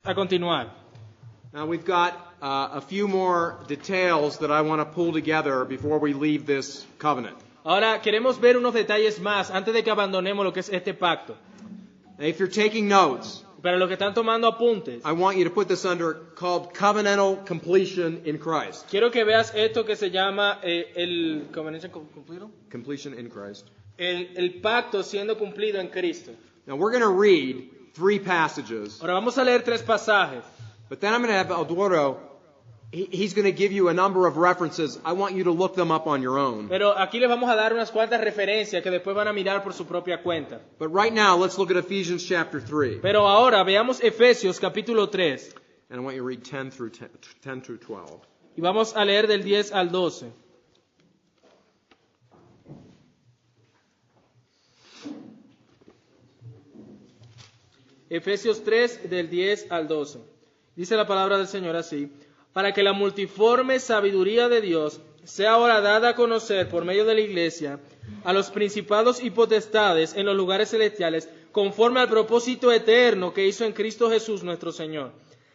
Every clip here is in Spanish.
A continuar. Now we've got a few more details that I want to pull together before we leave this covenant. Ahora queremos ver unos detalles más antes de que abandonemos lo que es este pacto. Now, if you're taking notes, Para los que están tomando apuntes, I want you to put this under called covenantal completion in Christ. quiero que veas esto que se llama el Completion in Christ. el pacto siendo cumplido en Cristo. Now we're going to read 3 passages, Ahora vamos a leer 3 pasajes. but then I'm going to have Eduardo, he's going to give you a number of references. I want you to look them up on your own. Pero aquí les vamos a dar unas cuantas referencias que después van a mirar por su propia cuenta. But right now, let's look at Ephesians chapter 3. Pero ahora veamos Efesios capítulo 3 And I want you to read 10 through 12. y vamos a leer del 10 al 12. Efesios 3 del 10 al 12. Dice la palabra del Señor así: para que la multiforme sabiduría de Dios sea ahora dada a conocer por medio de la Iglesia a los principados y potestades en los lugares celestiales, conforme al propósito eterno que hizo en Cristo Jesús nuestro Señor,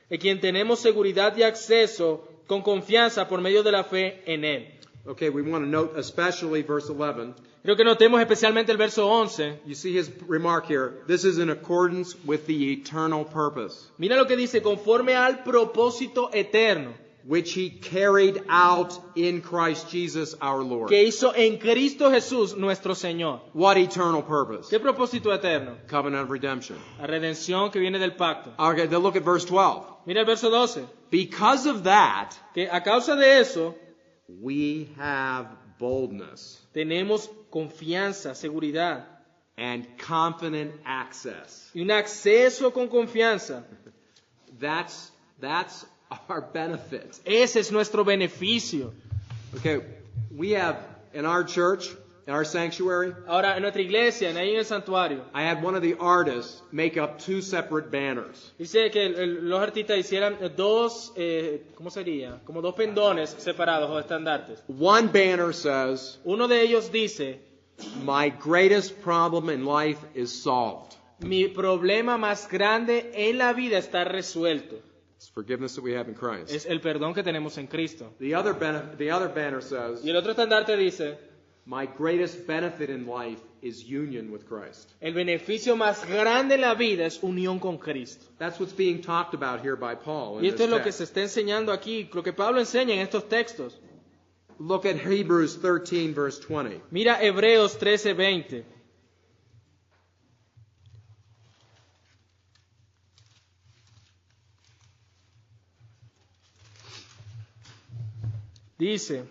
en quien tenemos seguridad y acceso con confianza por medio de la fe en Él. Okay, we want to note especially verse 11. Creo que notemos especialmente el verso 11. You see his remark here. This is in accordance with the eternal purpose, Mira lo que dice: conforme al propósito eterno which he carried out in Christ Jesus our Lord. que hizo en Cristo Jesús nuestro Señor. What eternal purpose? ¿Qué propósito eterno? Covenant of redemption. La redención que viene del pacto. Okay, then look at verse 12. Mira el verso 12. Because of that, Que a causa de eso we have boldness tenemos confianza, seguridad and confident access. y un acceso con confianza. That's our benefit. Ese es nuestro beneficio. Okay, we have in our church, in our sanctuary, Ahora, en nuestra iglesia, ahí en el santuario, I had one of the artists make up 2 separate banners. dice que los artistas hicieran 2, ¿cómo sería? Como 2 pendones separados o estandartes. One banner says, Uno de ellos dice: "My greatest problem in life is solved." mi problema más grande en la vida está resuelto. It's forgiveness that we have in Christ. Es el perdón que tenemos en Cristo. The other banner says, Y el otro estandarte dice: "My greatest benefit in life is union with Christ." el beneficio más grande en la vida es unión con Cristo. That's what's being talked about here by Paul in Y esto this es lo que se text. está enseñando aquí, lo que Pablo enseña en estos textos. Look at Hebrews 13 verse 20. Mira Hebreos 13:20. Dice: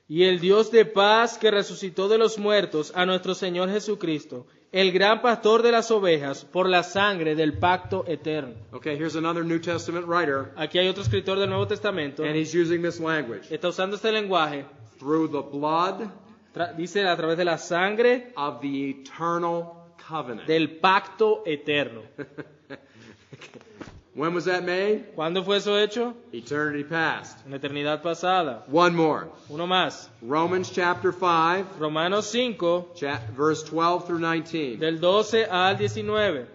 y el Dios de paz que resucitó de los muertos a nuestro Señor Jesucristo, el gran pastor de las ovejas, por la sangre del pacto eterno. Okay, here's another New Testament writer, Aquí hay otro escritor del Nuevo Testamento, and he's using this language. está usando este lenguaje, Through the blood dice a través de la sangre of the eternal covenant. del pacto eterno. When was that made? ¿Cuándo fue eso hecho? Eternity past. En la eternidad pasada. One more. Uno más. Romans chapter 5, Romanos 5, verse 12 through 19. del 12 al 19.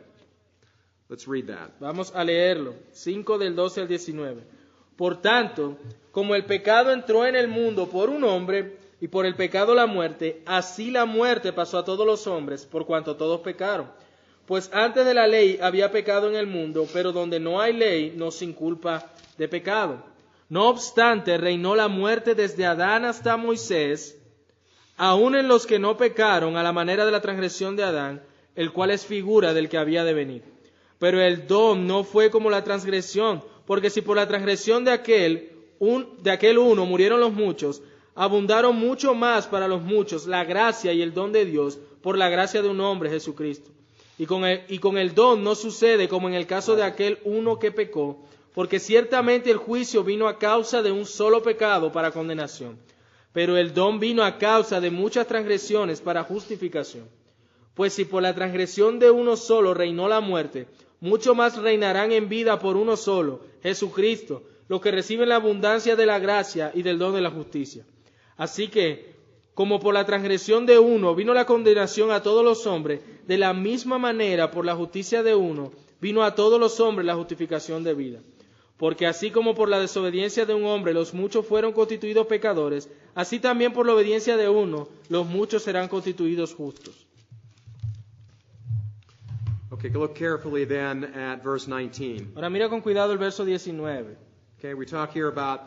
Let's read that. Vamos a leerlo. 5 del 12 al 19. Por tanto, como el pecado entró en el mundo por un hombre, y por el pecado la muerte, así la muerte pasó a todos los hombres, por cuanto todos pecaron. Pues antes de la ley había pecado en el mundo, pero donde no hay ley no sin culpa de pecado. No obstante, reinó la muerte desde Adán hasta Moisés, aun en los que no pecaron a la manera de la transgresión de Adán, el cual es figura del que había de venir. Pero el don no fue como la transgresión, porque si por la transgresión de aquel uno murieron los muchos, abundaron mucho más para los muchos la gracia y el don de Dios por la gracia de un hombre, Jesucristo. Y con el don no sucede como en el caso de aquel uno que pecó, porque ciertamente el juicio vino a causa de un solo pecado para condenación, pero el don vino a causa de muchas transgresiones para justificación. Pues si por la transgresión de uno solo reinó la muerte, mucho más reinarán en vida por uno solo, Jesucristo, los que reciben la abundancia de la gracia y del don de la justicia. Así que, como por la transgresión de uno vino la condenación a todos los hombres, de la misma manera por la justicia de uno vino a todos los hombres la justificación de vida. Porque así como por la desobediencia de un hombre los muchos fueron constituidos pecadores, así también por la obediencia de uno los muchos serán constituidos justos. Okay, look carefully then at verse 19. Ahora mira con cuidado el verso 19. Okay, we talk here about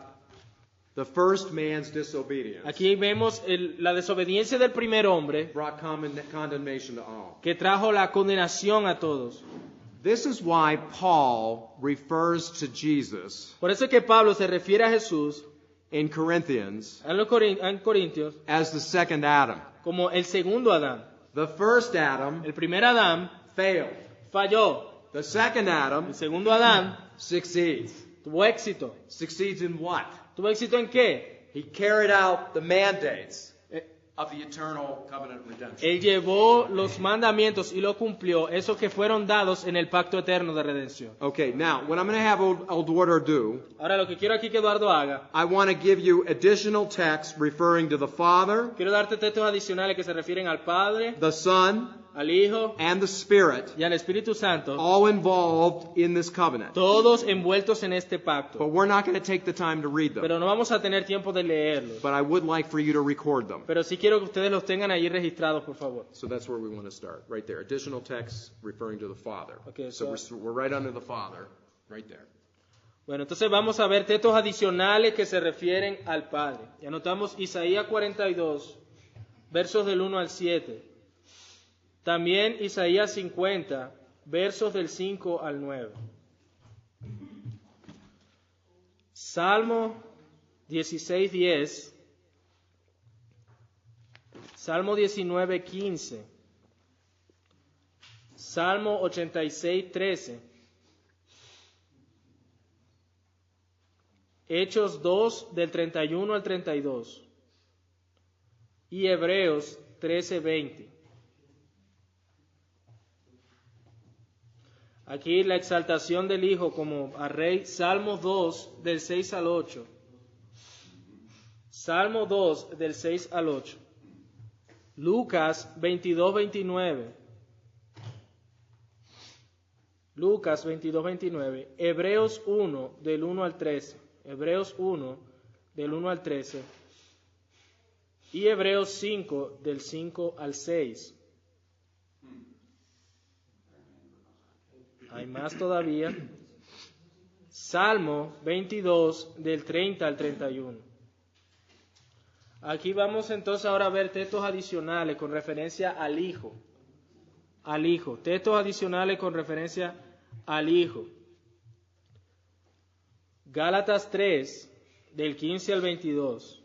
the first man's disobedience. Aquí vemos la desobediencia del primer hombre Brought condemnation to all. que trajo la condenación a todos. This is why Paul refers to Jesus Por eso es que Pablo se refiere a Jesús in Corinthians en Corintios as the second Adam. como el segundo Adán. The first Adam El primer Adán failed. falló. The second Adam El segundo Adán succeeds. tuvo éxito. Succeeds in what? ¿Tuvo éxito en qué? He carried out the mandates of the eternal covenant redemption. Él llevó los mandamientos y lo cumplió, esos que fueron dados en el pacto eterno de redención. Okay, now, what I'm going to have Eduardo do, Ahora lo que quiero aquí que Eduardo haga, I want to give you additional texts referring to the Father, quiero darte textos adicionales que se refieren al Padre, the Son, al Hijo and the Spirit, y al Espíritu Santo, all involved in this covenant. todos envueltos en este pacto. But we're not going to take the time to read them. Pero no vamos a tener tiempo de leerlos. But I would like for you to record them. Pero sí quiero que ustedes los tengan allí registrados, por favor. So that's where we want to start, right there. Additional texts referring to the Father. Okay, so so- we're right under the Father, right there. Bueno, entonces vamos a ver textos adicionales que se refieren al Padre. Y anotamos Isaías 42, versos del 1 al 7. También Isaías 50, versos del 5 al 9. Salmo 16:10. Salmo 19:15. Salmo 86:13. Hechos 2 del 31 al 32 y Hebreos 13:20. Aquí la exaltación del Hijo como a Rey, Salmo 2 del 6 al 8. Salmo 2 del 6 al 8. Lucas 22:29. Lucas 22:29. Hebreos 1 del 1 al 13. Hebreos 1 del 1 al 13. Y Hebreos 5 del 5 al 6. Hay más todavía. Salmo 22 del 30 al 31. Aquí vamos entonces ahora a ver textos adicionales con referencia al Hijo. Al Hijo. Textos adicionales con referencia al Hijo. Gálatas 3 del 15 al 22.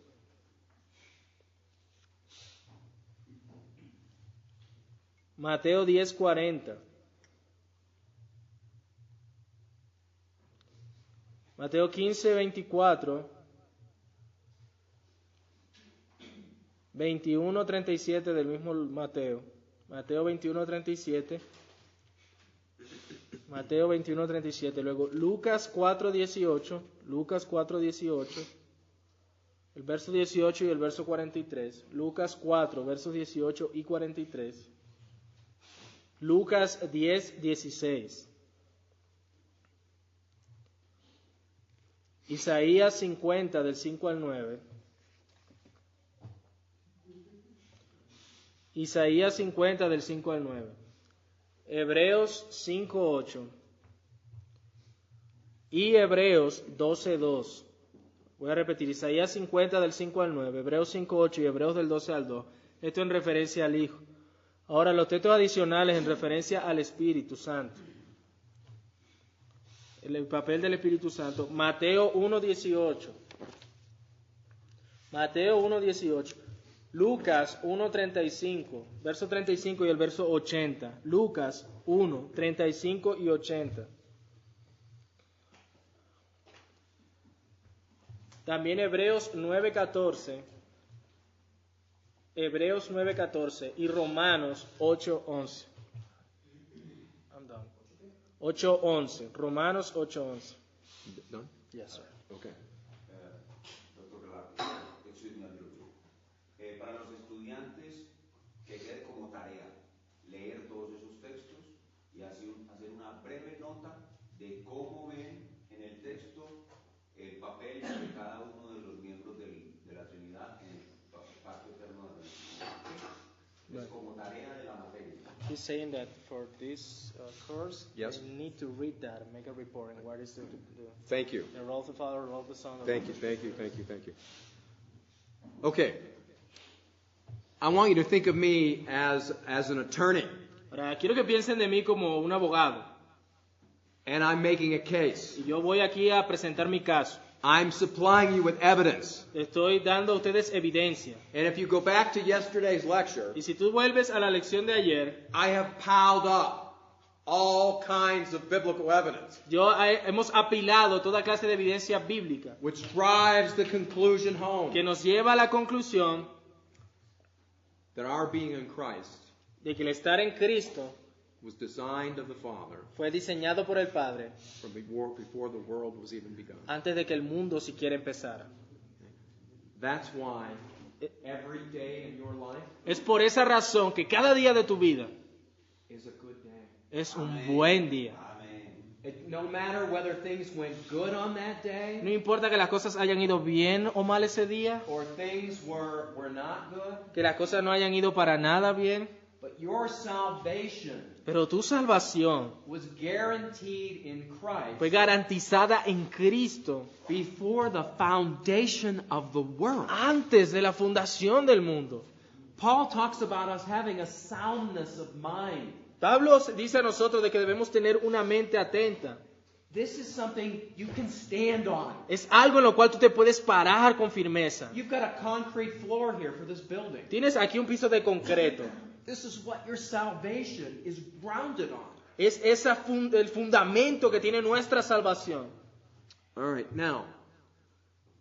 Mateo 10:40. Mateo 15:24, 21:37 del mismo Mateo. Mateo 21:37. Mateo 21:37. Luego Lucas 4:18. Lucas 4:18. El verso 18 y el verso 43. Lucas 4, versos 18 y 43. Lucas 10:16. Isaías 50 del 5 al 9. Isaías 50 del 5 al 9. Hebreos 5:8. Y Hebreos 12:2. Voy a repetir, Isaías 50 del 5 al 9, Hebreos 5:8 y Hebreos del 12 al 2. Esto en referencia al Hijo. Ahora los textos adicionales en referencia al Espíritu Santo. El papel del Espíritu Santo. Mateo 1:18. Mateo 1:18. Lucas 1:35. Verso 35 y el verso 80. Lucas 1:35 y 80. También Hebreos 9:14. Hebreos 9:14 y Romanos 8:11. 8:11. Romanos 8:11. Done? Yes, sir. Okay. Doctor Galardo, yo soy un adulto. Para los estudiantes, que quede como tarea leer todos esos textos y así hacer una breve nota de cómo ven en el texto el papel de cada uno de los miembros de la Trinidad en el pacto eterno de la Trinidad. Es como tarea de la materia. He's saying that for this course, Yes. they need to read that and make a report on what is the Thank you. role of the Father, the role of the Son. Thank you. Okay. I want you to think of me as an attorney, Ahora, quiero que piensen de mí como un abogado. and I'm making a case. Y yo voy aquí a presentar mi caso. I'm supplying you with evidence. Estoy dando a ustedes evidencia. And if you go back to yesterday's lecture, Y si tú vuelves a la lección de ayer, I have piled up all kinds of biblical evidence, hemos apilado toda clase de evidencia bíblica which drives the conclusion home que nos lleva a la conclusión that our being in Christ de que el estar en Cristo was designed of the Father fue diseñado por el Padre from before the world was even begun. antes de que el mundo siquiera empezara. That's why every day in your life Es por esa razón que cada día de tu vida is a good day. es un buen día. No matter whether things went good on that day No importa que las cosas hayan ido bien o mal ese día, or things were not good, que las cosas no hayan ido para nada bien, but your salvation pero tu salvación was guaranteed in Christ fue garantizada en Cristo before the foundation of the world. antes de la fundación del mundo. Paul talks about us having a soundness of mind. Pablo dice a nosotros de que debemos tener una mente atenta. This is something you can stand on. Es algo en lo cual tú te puedes parar con firmeza. You've got a concrete floor here for this building. Tienes aquí un piso de concreto. This is what your salvation is grounded on. Es el fundamento que tiene nuestra salvación. All right, now,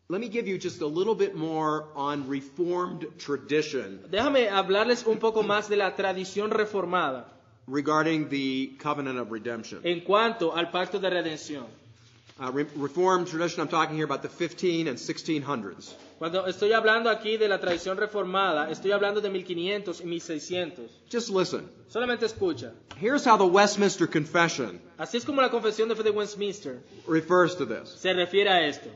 let me give you just a little bit more on Reformed tradition Déjame hablarles un poco más de la tradición reformada regarding the covenant of redemption. en cuanto al pacto de redención. Reformed tradition, I'm talking here about the 15 and 1600s. Cuando estoy hablando aquí de la tradición reformada, estoy hablando de 1500 y 1600. Just listen. Solamente escucha. Here's how the Westminster Confession Así es como la Confesión de Fe de Westminster refers to this. se refiere a esto.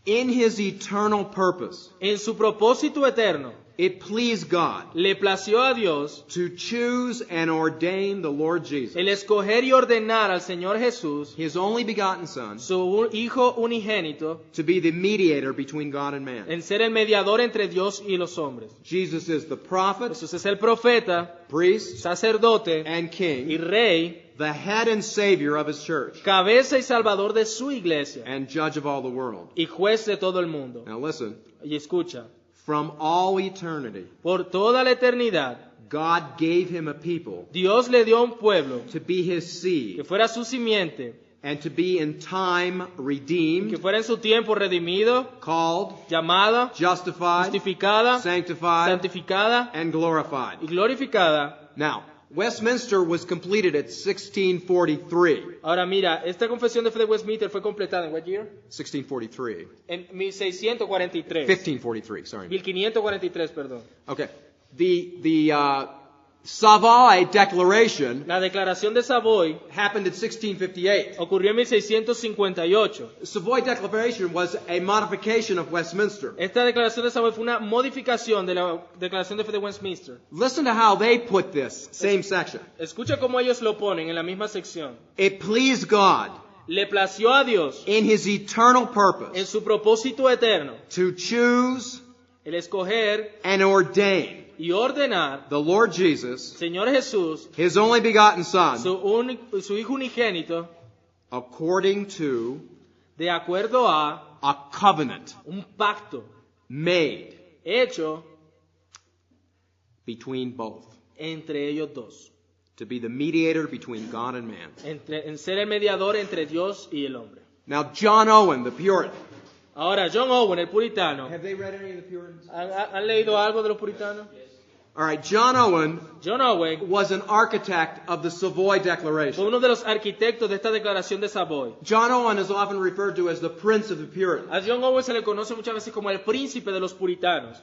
In his eternal purpose, En su propósito eterno, it pleased God le plació a Dios to choose and ordain the Lord Jesus, el escoger y ordenar al Señor Jesús, his only begotten Son, su Hijo unigénito, to be the mediator between God and man. en ser el mediador entre Dios y los hombres. Jesus is the prophet, Jesús es el profeta, priest, sacerdote and y king, rey, the head and savior of his church, cabeza y salvador de su iglesia and judge of all the world. y juez de todo el mundo. Now listen, Y escucha, from all eternity, por toda la eternidad, God gave him a people Dios le dio a un pueblo to be his que seed fuera su simiente, and to be in time que redeemed, fuera en su tiempo redimido, called, llamada, justified, justificada, sanctified, santificada and glorified. y glorificada. Now, Westminster was completed at 1643. Ahora mira, esta confesión de fe de Westminster fue completada en what year? 1643. En 1643. 1543, sorry. 1543, perdón. Okay. The Savoy Declaration La declaración de Savoy happened in 1658. ocurrió en 1658. The Savoy Declaration was a modification of Westminster. Esta declaración de Savoy fue una modificación de la declaración de fe de Westminster. Listen to how they put this, same section. Escucha cómo ellos lo ponen en la misma sección. It pleased God Le plació a Dios in his eternal en purpose su propósito eterno to choose el escoger and ordain y ordenar the Lord Jesus, Señor Jesús, his only begotten Son, su Hijo unigénito, according to de acuerdo a a covenant un pacto made hecho between both, entre ellos dos, to be the mediator between God and man. en ser el mediador entre Dios y el hombre. Now, John Owen, the Puritan. Ahora, John Owen, el puritano, Have they read any of the Puritans? ¿han leído algo de los puritanos? All right, John Owen John Owen was an architect of the Savoy fue Declaration. uno de los arquitectos de esta declaración de Savoy. John Owen is often referred to as the Prince of the Puritans. A John Owen se le conoce muchas veces como el príncipe de los puritanos.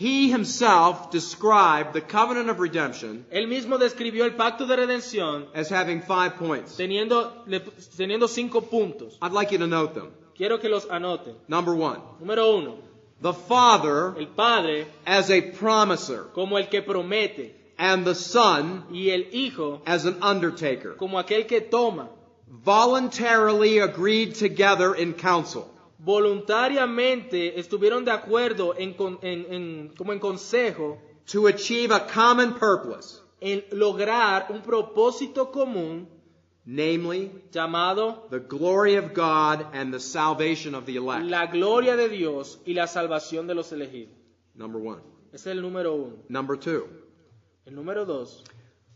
He himself described the covenant of redemption Él mismo describió el pacto de redención as having 5 points. teniendo 5 puntos. I'd like you to note them. Quiero que los anoten. Number 1, Número 1, the Father el Padre as a promiser, como el que promete and the Son y el Hijo as an undertaker, como aquel que toma. voluntarily agreed together in council Voluntariamente estuvieron de acuerdo como en consejo to achieve a common purpose, en lograr un propósito común namely llamado the glory of God and the salvation of the elect. la gloria de Dios y la salvación de los elegidos. Number 1. Ese es el número 1. Number 2, El número 2.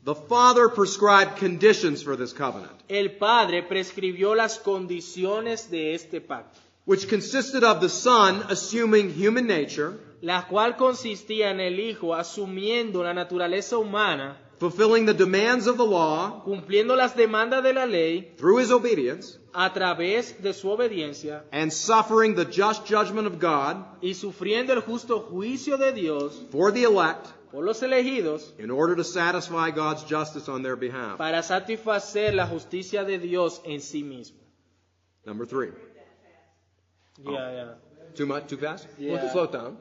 the Father prescribed conditions for this covenant, El Padre prescribió las condiciones de este pacto, which consisted of the Son assuming human nature, la cual consistía en el Hijo asumiendo la naturaleza humana, fulfilling the demands of the law cumpliendo las demandas de la ley through his obedience, a través de su obediencia and suffering the just judgment of God y sufriendo el justo juicio de Dios for the elect por los elegidos in order to satisfy God's justice on their behalf. para satisfacer la justicia de Dios en sí mismo. Number 3. Yeah. Too much? Too fast? Yeah. Slow it down.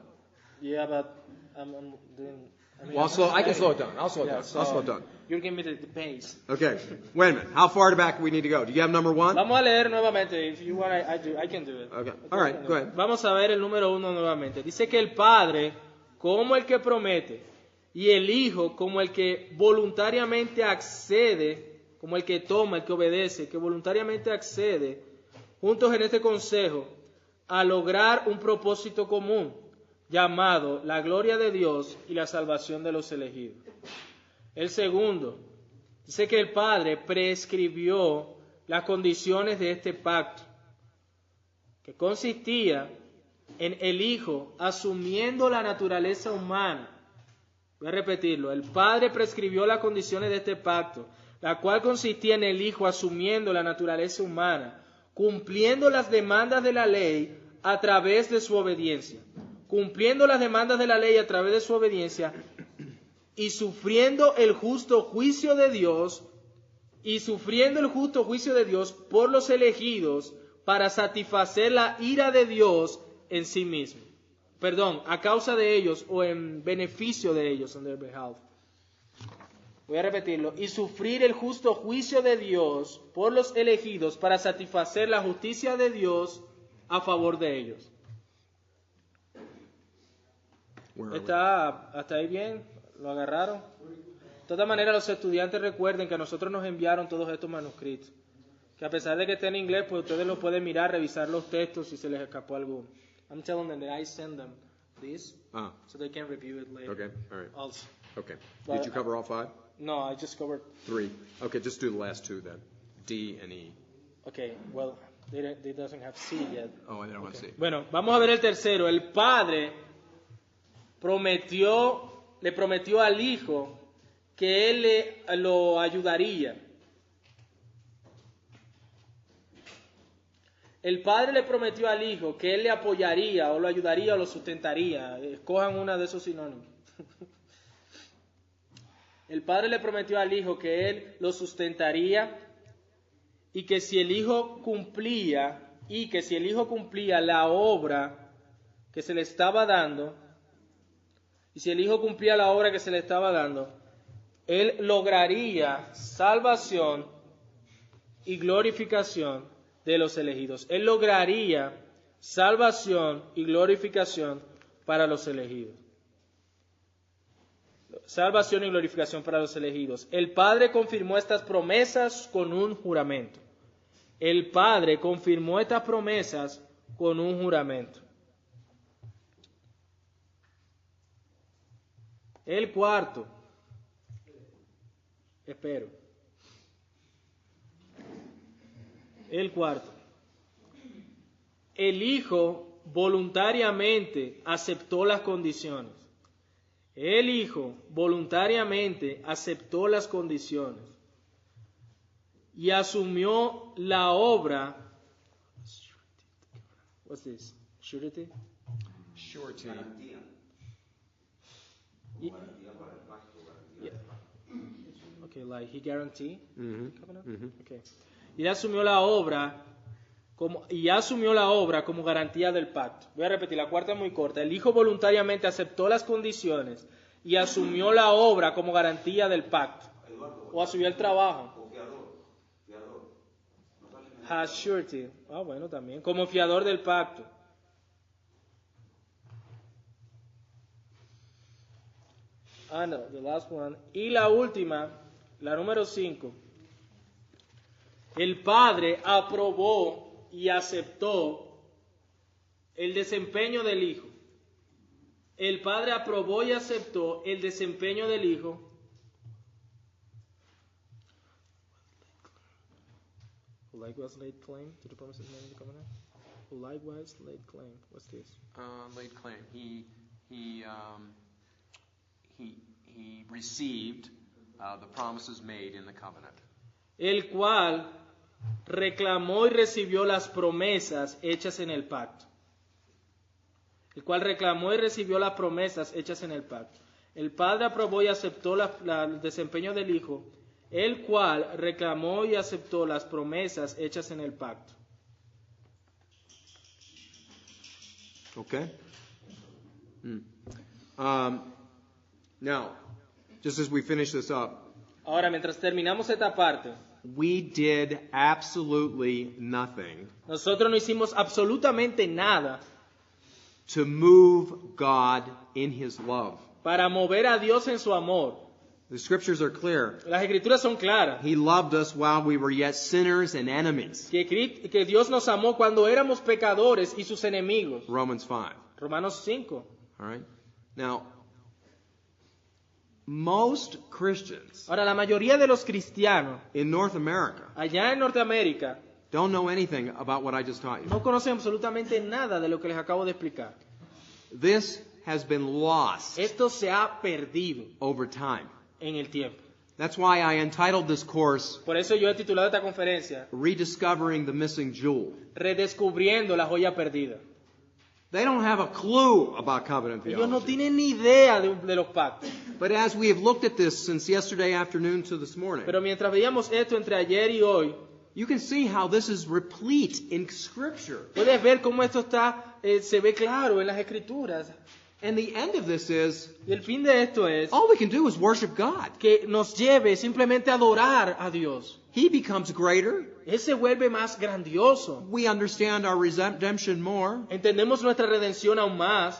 Yeah, but I'm doing... I can slow it down. I'll slow it Yeah, down. so I'll slow it down. You're giving me the pace. Okay. Wait a minute. How far back do we need to go? Do you have number 1? Vamos a leer nuevamente. If you want, I can do it. Okay. All right. Go ahead. Vamos a ver el número 1 nuevamente. Dice que el Padre, como el que promete, y el Hijo, como el que voluntariamente accede, como el que toma, el que obedece, que voluntariamente accede, juntos en este consejo, a lograr un propósito común, llamado la gloria de Dios y la salvación de los elegidos. El segundo, dice que el Padre prescribió las condiciones de este pacto, que consistía en el Hijo asumiendo la naturaleza humana. Voy a repetirlo. El Padre prescribió las condiciones de este pacto, la cual consistía en el Hijo asumiendo la naturaleza humana, cumpliendo las demandas de la ley a través de su obediencia. Cumpliendo las demandas de la ley a través de su obediencia y sufriendo el justo juicio de Dios por los elegidos para satisfacer la ira de Dios en sí mismo. Perdón, a causa de ellos o en beneficio de ellos, on their behalf. Voy a repetirlo. Y sufrir el justo juicio de Dios por los elegidos para satisfacer la justicia de Dios a favor de ellos. ¿Está hasta ahí bien? ¿Lo agarraron? De todas maneras, los estudiantes recuerden que a nosotros nos enviaron todos estos manuscritos. Que a pesar de que esté en inglés, pues ustedes lo pueden mirar, revisar los textos si se les escapó alguno. I'm telling them that I send them this so they can review it later. Okay. All right. Also. Okay. Did you cover all 5? No, I just covered... 3. Okay, just do the last 2 then. D and E. Okay, well, they doesn't have C yet. Oh, I don't want to see. Bueno, vamos a ver el tercero. El Padre le prometió al Hijo que Él lo ayudaría. El Padre le prometió al Hijo que Él le apoyaría, o lo ayudaría, o lo sustentaría. Escojan una de esos sinónimos. El Padre le prometió al Hijo que Él lo sustentaría y que si el Hijo cumplía la obra que se le estaba dando, Él lograría salvación y glorificación de los elegidos. Él lograría salvación y glorificación para los elegidos. Salvación y glorificación para los elegidos. El Padre confirmó estas promesas con un juramento. El Padre confirmó estas promesas con un juramento. El cuarto. Espero. El cuarto. El Hijo voluntariamente aceptó las condiciones. El Hijo voluntariamente aceptó las condiciones y asumió la obra. What's this? Surety? Surety. Garantía. Y- Yeah. Okay, like he guaranteed covenant? Okay. Y asumió la obra como garantía del pacto. Voy a repetir, la cuarta es muy corta. El Hijo voluntariamente aceptó las condiciones y asumió la obra como garantía del pacto. O asumió el trabajo. Has surety. Bueno, también. Como fiador del pacto. No, the last one. Y la última, la número 5. El Padre aprobó y aceptó el desempeño del Hijo. El Padre aprobó y aceptó el desempeño del Hijo. Who likewise laid claim to the promises made in the covenant? Who likewise laid claim. What's this? Laid claim. He received the promises made in the covenant. El cual reclamó y recibió las promesas hechas en el pacto. El cual reclamó y recibió las promesas hechas en el pacto. El Padre aprobó y aceptó el desempeño del Hijo, el cual reclamó y aceptó las promesas hechas en el pacto. Okay. Now, just as we finish this up, Ahora, mientras terminamos esta parte, we did absolutely nothing nosotros no hicimos absolutamente nada to move God in His love. para mover a Dios en su amor. The scriptures are clear. Las escrituras son claras. He loved us while we were yet sinners and enemies. Que Dios nos amó cuando éramos pecadores y sus enemigos. Romans 5. Romanos 5. All right. Now, most Christians Ahora, la mayoría de los cristianos in North America allá en Norteamérica don't know anything about what I just taught you. no conocen absolutamente nada de lo que les acabo de explicar. This has been lost Esto se ha perdido over time. en el tiempo. That's why I entitled this course Por eso yo he titulado esta conferencia Rediscovering the Missing Jewel. Redescubriendo la joya perdida. They don't have a clue about covenant Ellos no theology. tienen ni idea de los pactos. But as we have looked at this since yesterday afternoon to this morning, Pero mientras veíamos esto entre ayer y hoy, you can see how this is replete in Scripture. puedes ver cómo esto está, se ve claro en las escrituras. And the end of this is, Y el fin de esto es all we can do is worship God. que nos lleve simplemente a adorar a Dios. He becomes greater. Él se vuelve más grandioso. We understand our redemption more. Entendemos nuestra redención aún más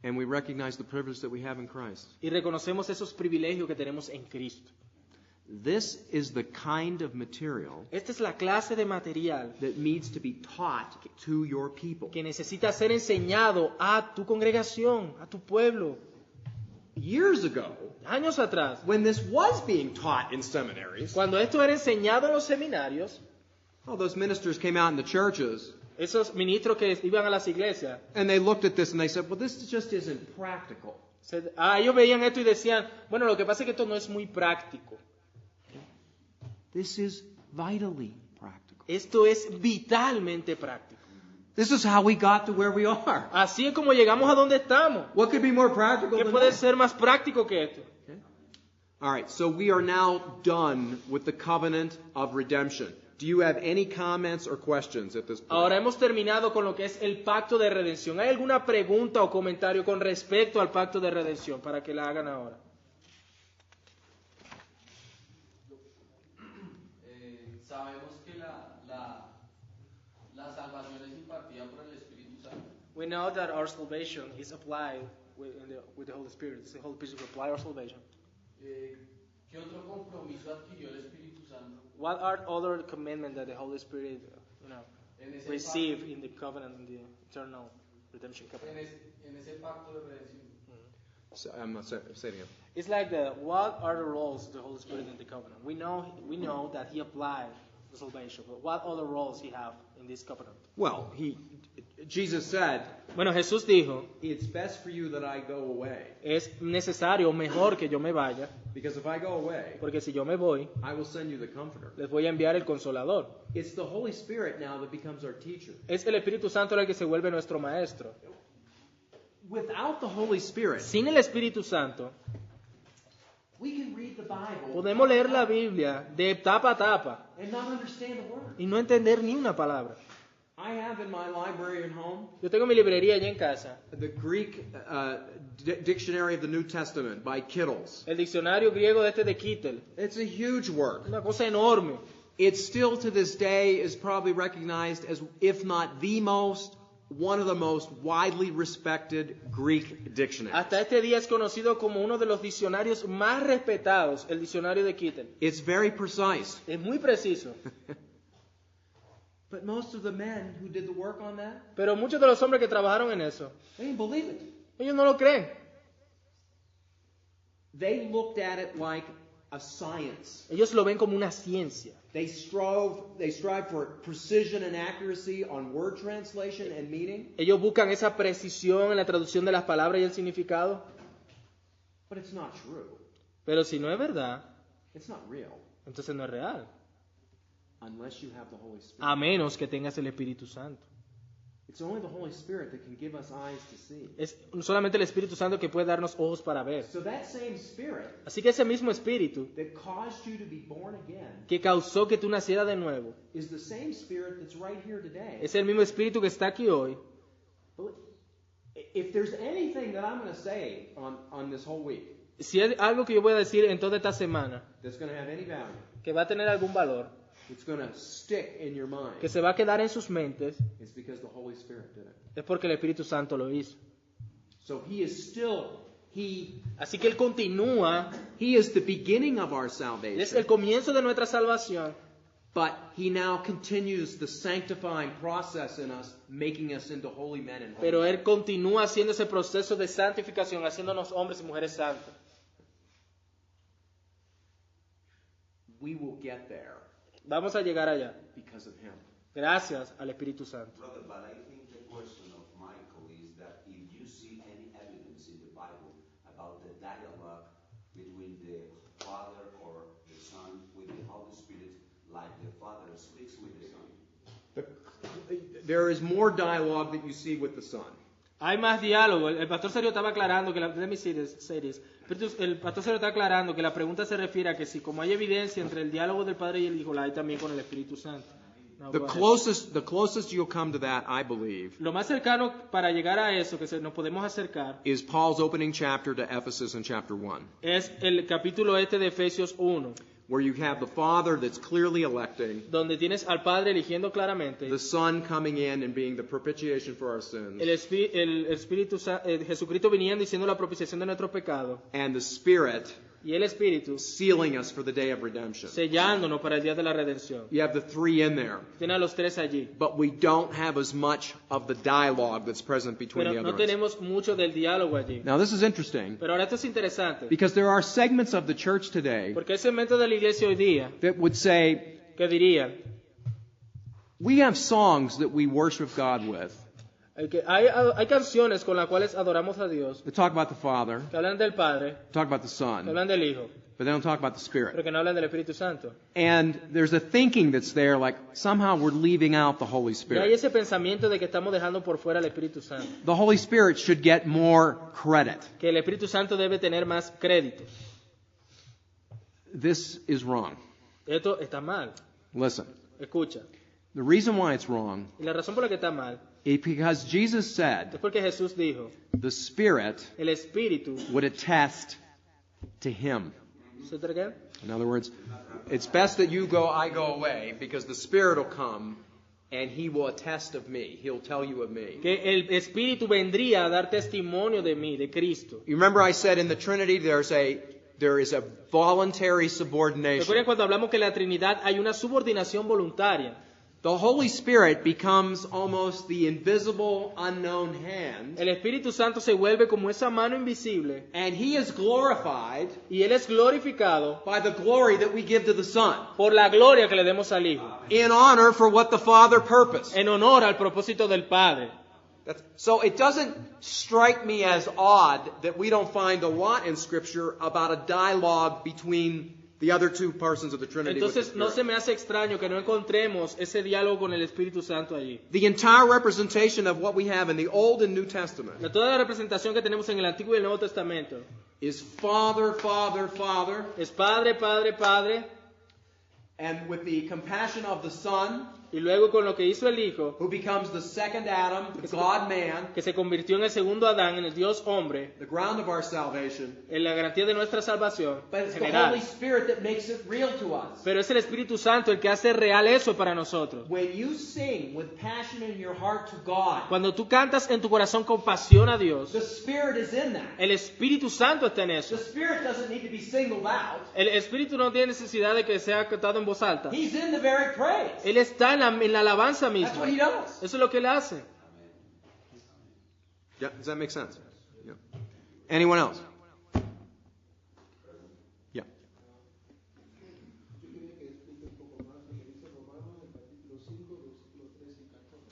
And we recognize the privilege that we have in Christ. y reconocemos esos privilegios que tenemos en Cristo. This is the kind of material Esta es la clase de material that needs to be taught to your people. que necesita ser enseñado a tu congregación, a tu pueblo. Years ago, Años atrás, when this was being taught in seminaries, cuando esto era enseñado en los seminarios, all those ministers came out in the churches esos ministros que iban a las iglesias, and they looked at this and they said, well, this just isn't practical. ellos veían esto y decían, bueno, lo que pasa es que esto no es muy práctico. This is vitally practical. Esto es vitalmente práctico. This is how we got to where we are. Así es como llegamos a donde estamos. What could be more practical ¿Qué than puede that? ser más práctico que esto? All right, so we are now done with the covenant of redemption. Do you have any comments or questions at this point? Ahora hemos terminado con lo que es el pacto de redención. ¿Hay alguna pregunta o comentario con respecto al pacto de redención para que la hagan ahora? Sabemos que la salvación es impartida por el Espíritu Santo. We know that our salvation is applied with the Holy Spirit. It's the Holy Spirit to apply our salvation. ¿Qué otro compromiso adquirió el Espíritu Santo? What are other commandments that the Holy Spirit, En ese receive in the covenant, in the eternal redemption covenant? En ese pacto de redención. I'm not saying it again. It's like what are the roles of the Holy Spirit in the covenant? We know that He applied the salvation, but what other roles He have in this covenant? Well, Jesus said, Bueno, Jesús dijo, it's best for you that I go away. es necesario, mejor que yo me vaya, Because if I go away, porque si yo me voy, I will send you the Comforter. les voy a enviar el Consolador. It's the Holy Spirit now that becomes our teacher. Es el Espíritu Santo el que se vuelve nuestro maestro. without the Holy Spirit, Sin el Espíritu Santo, we can read the Bible podemos leer la Biblia de tapa a tapa and not understand the word. y no entender ni una palabra. I have in my library at home Yo tengo mi librería allá en casa, the Greek Dictionary of the New Testament by Kittles. el diccionario griego de Kittel, It's a huge work. una cosa enorme. It still to this day is probably recognized as, if not the most, one of the most widely respected Greek dictionaries. Hasta este día es conocido como uno de los diccionarios más respetados, el diccionario de Kittel. It's very precise. Es muy preciso. But most of the men who did the work on that, Pero muchos de los hombres que trabajaron en eso, they didn't believe it. ellos no lo creen. They looked at it like a science. Ellos lo ven como una ciencia. They strive for precision and accuracy on word translation and meaning. Ellos buscan esa precisión en la traducción de las palabras y el significado. But it's not true. Pero si no es verdad, It's not real entonces no es real. unless you have the Holy Spirit. A menos que tengas el Espíritu Santo. It's only the Holy Spirit that can give us eyes to see. Es solamente el Espíritu Santo que puede darnos ojos para ver. So that same Spirit Así que ese mismo Espíritu that caused you to be born again que causó que tú nacieras de nuevo, is the same Spirit that's right here today. es el mismo Espíritu que está aquí hoy. If there's anything that I'm going to say on this whole week Si hay algo que yo voy a decir en toda esta semana that's going to have any value, que va a tener algún valor, it's going to stick in your mind, que se va a quedar en sus mentes, it's because the Holy Spirit did it. es porque el Espíritu Santo lo hizo. So he is Así que Él continúa, he is the beginning of our es salvation, el comienzo de nuestra salvación, but he now continues the sanctifying process in us, making us into holy men and holy pero women. Él continúa haciendo ese proceso de santificación, haciéndonos hombres y mujeres santos. We will get there Vamos a llegar allá, because of him. gracias al Espíritu Santo. Brother, but I think the question of Michael is that if you see any evidence in the Bible about the dialogue between the Father or the Son with the Holy Spirit, like the Father speaks with the Son. There is more dialogue that you see with the Son. Hay más diálogo. El pastor Sergio estaba aclarando que de mis series, el pastor Sergio está aclarando que la pregunta se refiere a que si como hay evidencia entre el diálogo del Padre y el Hijo, la hay también con el Espíritu Santo. No, The go ahead. closest you'll come to that, I believe, Lo más cercano para llegar a eso que nos podemos acercar is Paul's opening chapter to Ephesus in chapter 1, es el capítulo de Efesios 1, where you have the Father that's clearly electing, donde tienes al Padre eligiendo claramente, the Son coming in and being the propitiation for our sins, Jesucristo viniendo y siendo la propiciación de nuestros pecados, and the Spirit y el Espíritu sealing us for the day of redemption. sellándonos para el día de la redención. You have the three in there, Tiene a los tres allí. but we don't have as much of the dialogue that's present between Pero the no other ones. tenemos mucho del diálogo allí. Now this is interesting, Pero ahora esto es interesante, because there are segments of the church today porque hay segmentos de la iglesia hoy día that would say, que dirían we have songs that we worship God with, que hay canciones con las cuales adoramos a Dios, that talk about the Father, que hablan del Padre, talk about the que Son, hablan del Hijo, but they don't talk about the pero Spirit. que no hablan del Espíritu Santo. And there's a thinking that's there, like somehow we're leaving out the Holy Y hay Spirit. ese pensamiento de que estamos dejando por fuera al Espíritu Santo, The Holy Spirit should get more credit. que el Espíritu Santo debe tener más crédito. This is wrong. Esto está mal. Listen, Escucha. the reason why it's wrong Y la razón por la que está mal is because Jesus es said porque Jesús dijo, the Spirit el Espíritu, would attest to Him. ¿se te recuerda? In other words, it's best that I go away, because the Spirit will come and He will attest of me. He'll tell you of me. Que el Espíritu vendría a dar testimonio de mí, de Cristo. You remember I said in the Trinity there is a voluntary ¿Recuerdan subordination. cuando hablamos que en la Trinidad hay una subordinación voluntaria? The Holy Spirit becomes almost the invisible, unknown hand, El Espíritu Santo se vuelve como esa mano invisible and He is glorified y Él es glorificado by the glory that we give to the Son, por la gloria que le demos al Hijo, in honor for what the Father purposed. en honor al propósito del Padre. So it doesn't strike me as odd that we don't find a lot in Scripture about a dialogue between the other two persons of the Trinity with the Entonces no Spirit. se me hace extraño que no encontremos ese diálogo con el Espíritu Santo allí. The entire representation of what we have in the Old and New Testament Toda la representación que tenemos en el Antiguo y el Nuevo Testamento is Father, Father, Father, es Padre, Padre, Padre, and with the compassion of the Son, y luego con lo que hizo el Hijo, who becomes the second Adam, the God-man, que se convirtió en el segundo Adán, en el Dios hombre, the ground of our salvation. en la garantía de nuestra salvación But it's the general. Holy Spirit that makes it real to us. Pero es el Espíritu Santo el que hace real eso para nosotros. When you sing with passion in your heart to God, Cuando tú cantas en tu corazón con pasión a Dios, the Spirit is in that. el Espíritu Santo está en eso. The Spirit doesn't need to be singled out. El Espíritu no tiene necesidad de que sea cantado en voz alta. He's in the very praise. Él está en la alabanza That's misma. what he does. Eso es lo que él hace. Yeah, does that make sense? Yeah. Anyone else? Yeah. Yo quería que explique un poco más lo que dice Romanos en el capítulo 5, versículos 13 y 14.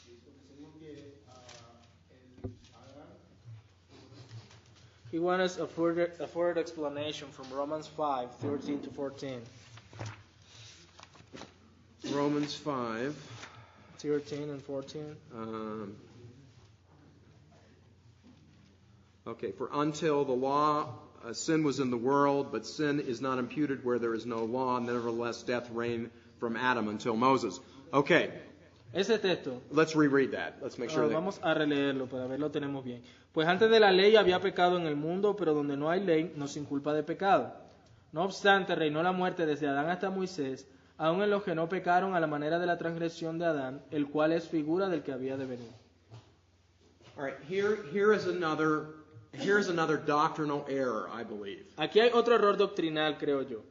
Dice, enseñó que el Adán, He wants a further explanation from Romans 5, 13 to 14. Romans 5. 13 and 14. Okay, for until the law, sin was in the world, but sin is not imputed where there is no law. Nevertheless, death reigned from Adam until Moses. Okay, Ese texto, let's reread that. Let's make sure that. vamos a releerlo para ver lo tenemos bien. Pues antes de la ley había pecado en el mundo, pero donde no hay ley, no se inculpa de pecado. No obstante, reinó la muerte desde Adán hasta Moisés, aun en los que no pecaron a la manera de la transgresión de Adán, el cual es figura del que había de venir. All right, here's another doctrinal error, I believe. Aquí hay otro error doctrinal, creo yo.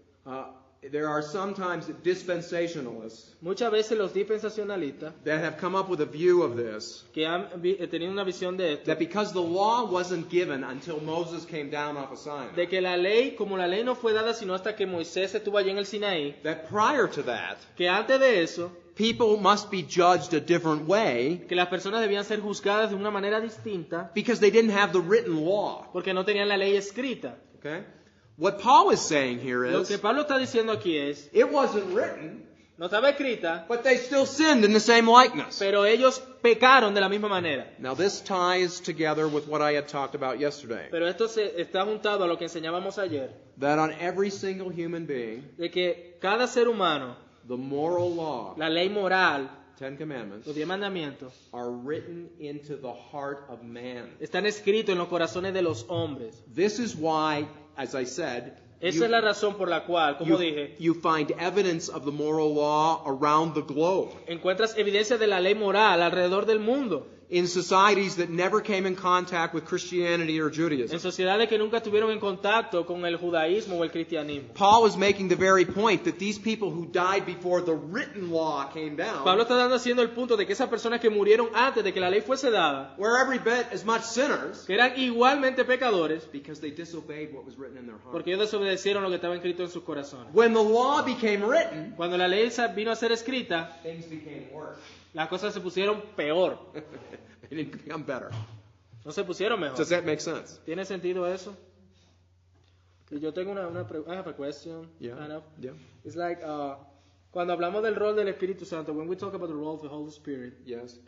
There are sometimes dispensationalists Muchas veces los dispensacionalistas that have come up with a view of this, que han tenido una visión de esto, that because the law wasn't given until Moses came down off of Sinai, de que la ley, como la ley no fue dada sino hasta que Moisés estuvo allí en el Sinaí, that prior to that, que antes de eso, people must be judged a different way que las personas debían ser juzgadas de una manera distinta because they didn't have the written law. porque no tenían la ley escrita. Okay? What Paul is saying here Lo que is, Pablo está diciendo aquí es, it wasn't written, no estaba escrita, but they still sinned in the same likeness. pero ellos pecaron de la misma manera. Now this ties together with what I had talked about yesterday, Pero esto se está juntado a lo que enseñábamos ayer, that on every single human being, de que cada ser humano, the moral law, la ley moral, Ten Commandments, los 10 mandamientos, are written into the heart of man. están escritos en los corazones de los hombres. This is why, as I said, Esa es la razón por la cual, como dije, you find evidence of the moral law around the globe. encuentras evidencia de la ley moral alrededor del mundo, In societies that never came in contact with Christianity or en Judaism. sociedades que nunca estuvieron en contacto con el judaísmo o el cristianismo. Paul is making the very point that these people who died before the written law came down Pablo está haciendo el punto de que esas personas que murieron antes de que la ley fuese dada, were every bit as much sinners que eran igualmente pecadores, because they disobeyed what was written in their heart. porque ellos desobedecieron lo que estaba escrito en sus corazones. When the law became written, Cuando la ley vino a ser escrita, things became worse. las cosas se pusieron peor, They didn't become better. no se pusieron mejor. Does that make sense? ¿Tiene sentido eso? Y yo tengo una pregunta. I have a question. Yeah. Kind of. Yeah. It's like, cuando hablamos del rol del Espíritu Santo, when we talk about the role of the Holy Spirit, Yes.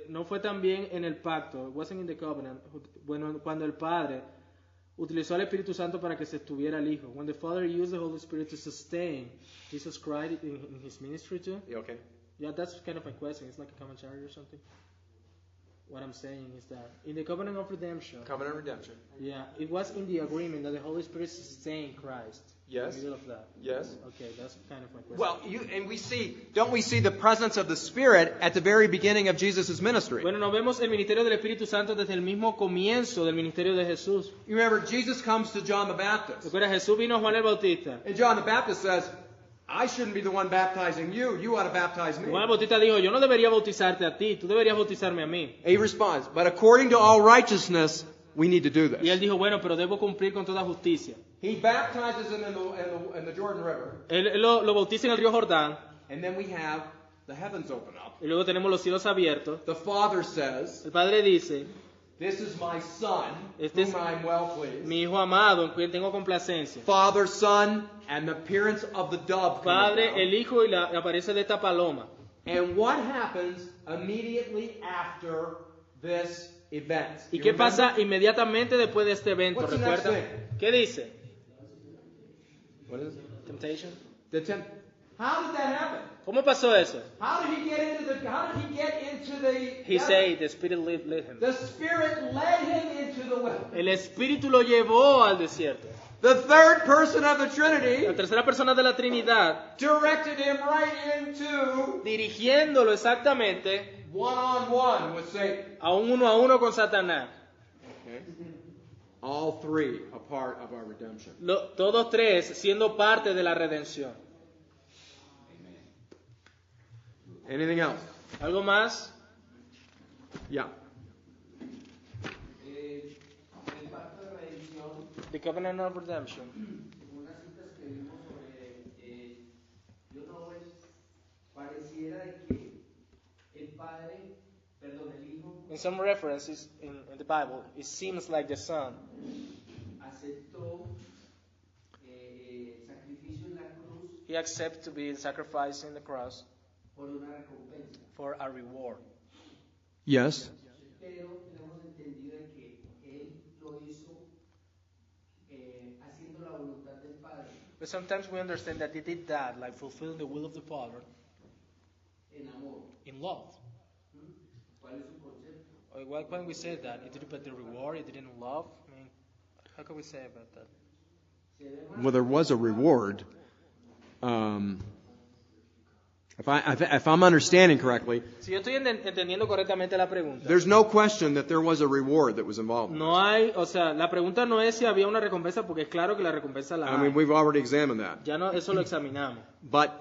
no fue también en el pacto, it wasn't in the covenant, bueno, cuando el Padre utilizó al Espíritu Santo para que se estuviera el Hijo. When the Father used the Holy Spirit to sustain Jesus Christ in his ministry too. Yeah, okay. Yeah, that's kind of my question. It's like a commentary or something. What I'm saying is that in the covenant of redemption, Covenant redemption. yeah, it was in the agreement that the Holy Spirit sustained Christ. Yes. In the middle of that. Yes. Okay, that's kind of my question. Well, don't we see the presence of the Spirit at the very beginning of Jesus' ministry? Bueno, nos vemos el ministerio del Espíritu Santo desde el mismo comienzo del ministerio de Jesús. You remember, Jesus comes to John the Baptist. Recuerda, Jesús vino a Juan el Bautista. And John the Baptist says, I shouldn't be the one baptizing you. You ought to baptize me. Juan el Bautista dijo, yo no debería bautizarte a ti, tú deberías bautizarme a mí. He responds, but according to all righteousness, we need to do Y él this. dijo, bueno, pero debo cumplir con toda justicia. He baptizes him in the Jordan River. Él lo bautiza en el río Jordán, And then we have the heavens open up. y luego tenemos los cielos abiertos. The Father says, El Padre dice, This is my son, Este whom es I'm well pleased. mi hijo amado, en quien tengo complacencia. Father, Son, and the appearance of the dove come Padre, about. el hijo y la aparece de esta paloma. And what happens immediately after this event? ¿Y You qué remember? pasa inmediatamente después de este evento? What's the next ¿Recuerda? thing? ¿Qué dice? What is it? Temptation. How did that happen? ¿Cómo pasó eso? How did he get into the He said, the Spirit led him. The Spirit led him into the wilderness. El Espíritu lo llevó al desierto. The third person of the La Trinity tercera persona de la Trinidad, directed him right into dirigiéndolo exactamente one-on-one with Satan. a uno con Satanás. Okay. All three a part of our redemption. Todos tres siendo parte de la redención. Anything else? ¿Algo más? Yeah. El pacto de redención, The Covenant of Redemption. unas citas que vimos sobre pareciera de que el padre, perdón, el hijo In some references in the Bible, it seems like the Son aceptó sacrificio en la cruz he accepted to be sacrificed in the cross por una recompensa. for a reward. Yes. Pero tenemos entendido de que él lo hizo haciendo la voluntad del Padre But sometimes we understand that he did that, like fulfilling the will of the Father, en amor. in love. ¿Cuál es su concepto? Or why can't we say that? He did it by the reward, he didn't love? I mean, how can we say about that? Se ve más Well, there was a reward. If I'm understanding correctly, Si yo estoy entendiendo correctamente la pregunta, there's no question that there was a reward that was involved. no hay, o sea, la pregunta no es si había una recompensa, porque es claro que la recompensa la I mean, hay. we've already examined that. Ya no, eso lo examinamos. But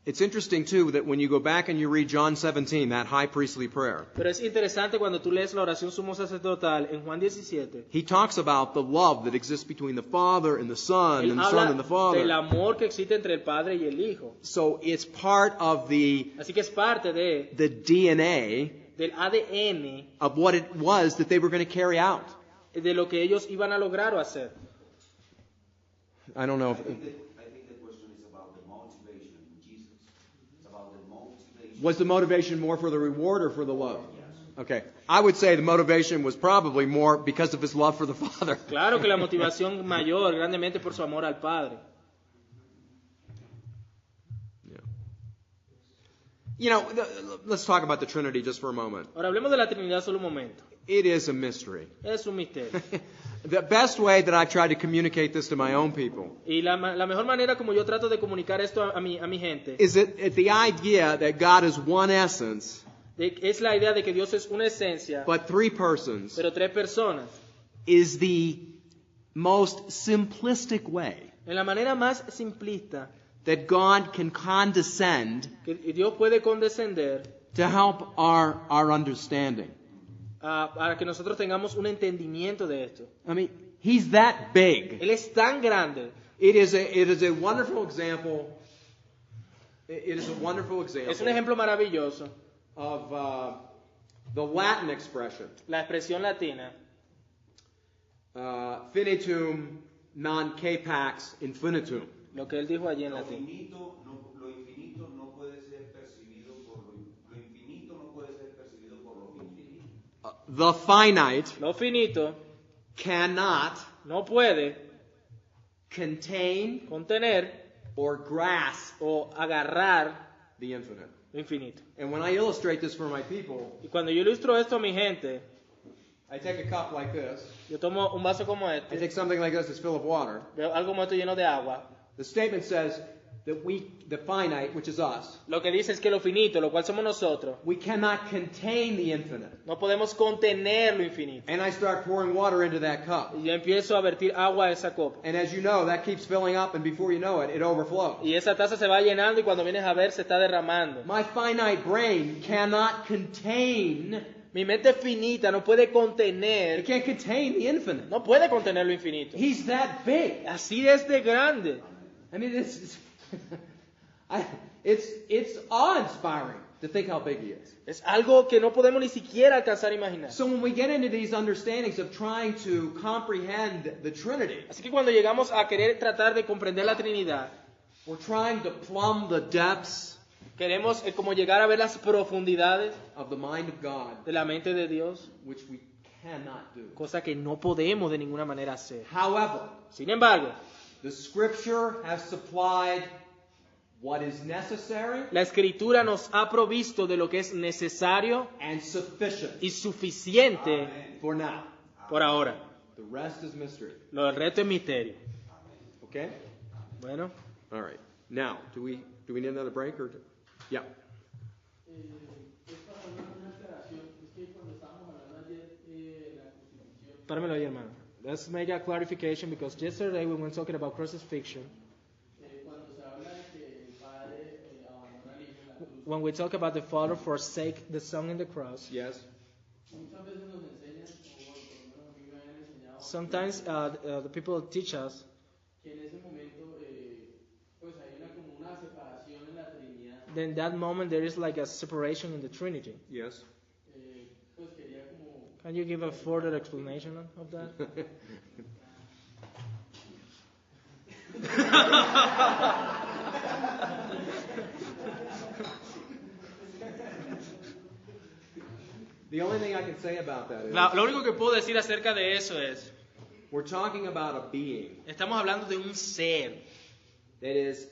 it's interesting, too, that when you go back and you read John 17, that high priestly prayer, Pero es interesante cuando tú lees la oración sumo sacerdotal en Juan 17. he talks about the love that exists between the Father and the Son, Él and the Son habla and the del Father. amor que existe entre el Padre y el Hijo. So it's part of the Así que es parte DNA del ADN of what it was that they were going to carry out. de lo que ellos iban a lograr o hacer. I don't know I if... think the question is about the motivation in Jesus. It's about the motivation. Was the motivation more for the reward or for the love? Okay. I would say the motivation was probably more because of his love for the Father. Claro que la motivación mayor, grandemente por su amor al Padre. Yeah. You know, let's talk about the Trinity just for a moment. Ahora hablemos de la Trinidad solo un momento. It is a mystery. Es un misterio. The best way that I've tried to communicate this to my own people Y la mejor manera como yo trato de comunicar esto a mi gente is that the idea that God is one essence, es la idea de que Dios es una esencia, but three persons, pero tres personas. is the most simplistic way En la manera más simplista that God can condescend que Dios puede condescender to help our understanding. para que nosotros tengamos un entendimiento de esto. I mean, He's that big. Él es tan grande. It is a wonderful example. It is a wonderful Es un example ejemplo maravilloso. of the Latin expression, La expresión latina, finitum non capax infinitum. lo que él dijo allí en Lo latín. infinito no puede ser percibido por lo infinito no puede ser percibido por lo finito. The finite Lo finito cannot no puede contain contener or grasp o agarrar the infinite. lo infinito. And when I illustrate this for my people, Y cuando yo ilustro esto a mi gente, I take a cup like this. yo tomo un vaso como I este, take something like this that's full of water. veo algo como esto lleno de agua. The statement says that the finite, which is us, Lo que dice es que lo finito, lo cual somos nosotros, we cannot contain the infinite. no podemos contener lo infinito. And I start pouring water into that cup. Y yo empiezo a vertir agua a esa copa. And as you know, that keeps filling up, and before you know it, it overflows. Y esa taza se va llenando y cuando vienes a ver se está derramando. My finite brain cannot contain, Mi mente finita no puede it contener, can't contain the infinite. no puede contener lo infinito. He's that big. Así es de grande. I mean, this is, It's awe-inspiring to think how big He is. Es algo que no podemos ni siquiera alcanzar a imaginar. So when we get into these understandings of trying to comprehend the Trinity, Así que cuando llegamos a querer tratar de comprender la Trinidad, we're trying to plumb the depths queremos como llegar a ver las profundidades of the mind of God, de la mente de Dios, which we cannot do. cosa que no podemos de ninguna manera hacer. However, Sin embargo, the Scripture has supplied what is necessary la Escritura nos ha provisto de lo que es necesario and sufficient y suficiente for now. por ahora. The rest is mystery. Lo del resto es misterio. Okay? Bueno, All right. Now, do we need another break or? Yeah. Es para una aclaración, es que cuando estábamos hablando ayer de la crucifixión, páramelo ahí, hermano. Let's make a clarification because yesterday we were talking about crucifixion. cuando se habla de que el Padre abandona al Hijo en la cruz, When we talk about the Father forsake the Son in the cross, Yes. muchas veces nos enseñan, o por lo menos a mí me habían enseñado, sometimes the people teach us que en ese momento pues hay como una separación en la Trinidad. that in that moment there is like a separation in the Trinity. Yes. Pues quería como Can you give a further explanation of that? The only thing I can say about that is Lo único que puedo decir acerca de eso es, we're talking about a being estamos hablando de un ser that is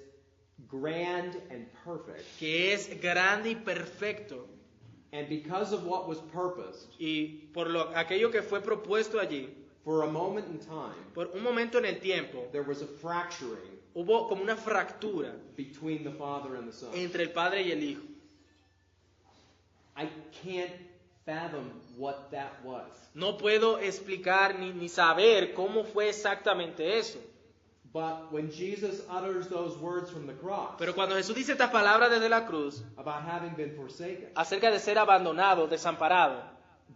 grand and perfect. que es grande y perfecto, And because of what was purposed, y por aquello que fue propuesto allí, for a moment in time, por un momento en el tiempo, there was a fracturing hubo como una fractura between the Father and the Son. entre el Padre y el Hijo. I can't fathom what that was. No puedo explicar ni saber cómo fue exactamente eso. But when Jesus utters those words from the cross Pero cuando Jesús dice estas palabras desde la cruz, about having been forsaken, acerca de ser abandonado, desamparado,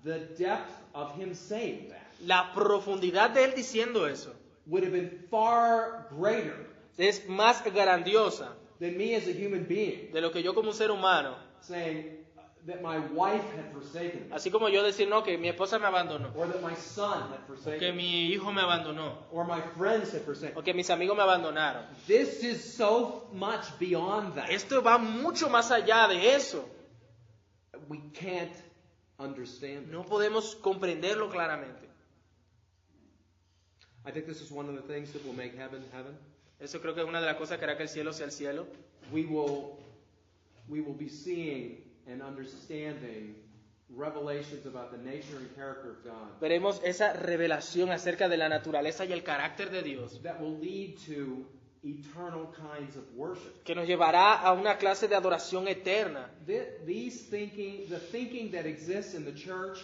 the depth of Him saying that la profundidad de Él diciendo eso would have been far greater es más grandiosa than me as a human being de lo que yo como un ser humano, saying that my wife had forsaken me, así como yo decir, no, que mi esposa me abandonó, or that my son had que forsaken me, mi hijo me abandonó, or my friends had forsaken me. o que mis amigos me abandonaron. This is so much beyond that. Esto va mucho más allá de eso. We can't understand it. No podemos comprenderlo claramente. I think this is one of the things that will make heaven heaven. Eso creo que es una de las cosas que hará que el cielo sea el cielo. We will be seeing and understanding revelations about the nature and character of God Veremos esa revelación acerca de la naturaleza y el carácter de Dios, that will lead to eternal kinds of worship. que nos llevará a una clase de adoración eterna. The thinking that exists in the church,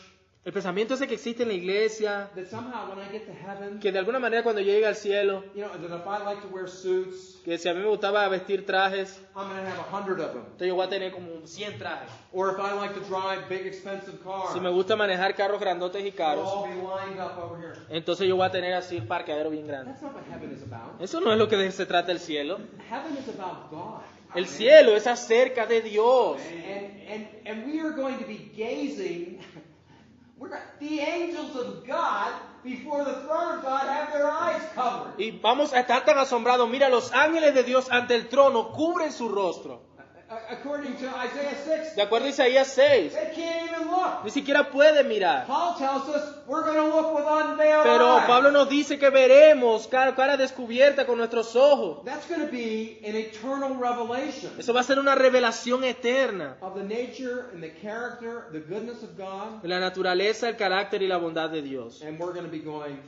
El pensamiento ese que existe en la iglesia, that somehow when I get to heaven, que de alguna manera cuando yo llegue al cielo, you know, that if I like to wear suits, que si a mí me gustaba vestir trajes, I'm going to have 100 of them. entonces yo voy a tener como 100 trajes. Or if I like to drive big expensive cars, Si me gusta manejar carros grandotes y they'll caros, all be lined up over here. entonces yo voy a tener así un parqueadero bien grande. That's not what heaven is about. Eso no es lo que se trata el cielo. Heaven is about God. El cielo es acerca de Dios. And we are going to be gazing. The angels of God before the throne of God have their eyes covered. Y vamos a estar tan asombrados. Mira, los ángeles de Dios ante el trono cubren su rostro. According to Isaiah 6, De acuerdo a Isaías 6, they can't even look. ni siquiera pueden mirar. Paul tells us we're going to look with unveiled Pero eyes. Pablo nos dice que veremos cara descubierta con nuestros ojos. That's going to be an eternal revelation Eso va a ser una revelación eterna of the nature and the character, the goodness of God. de la naturaleza, el carácter y la bondad de Dios. And we're going to be going,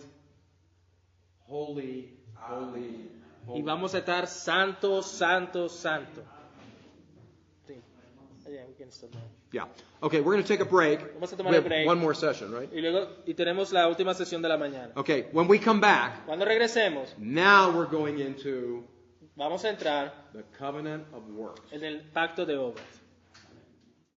holy, holy, holy. Y vamos a estar santo, santo, santo. Sí. Yeah, we can stop now. Yeah. Okay, we're going to take a break. Vamos a tomar We el have break. one more session, right? Y tenemos la última sesión de la mañana. Okay, when we come back, Cuando regresemos, now we're going into vamos a entrar the covenant of works. en el pacto de obras.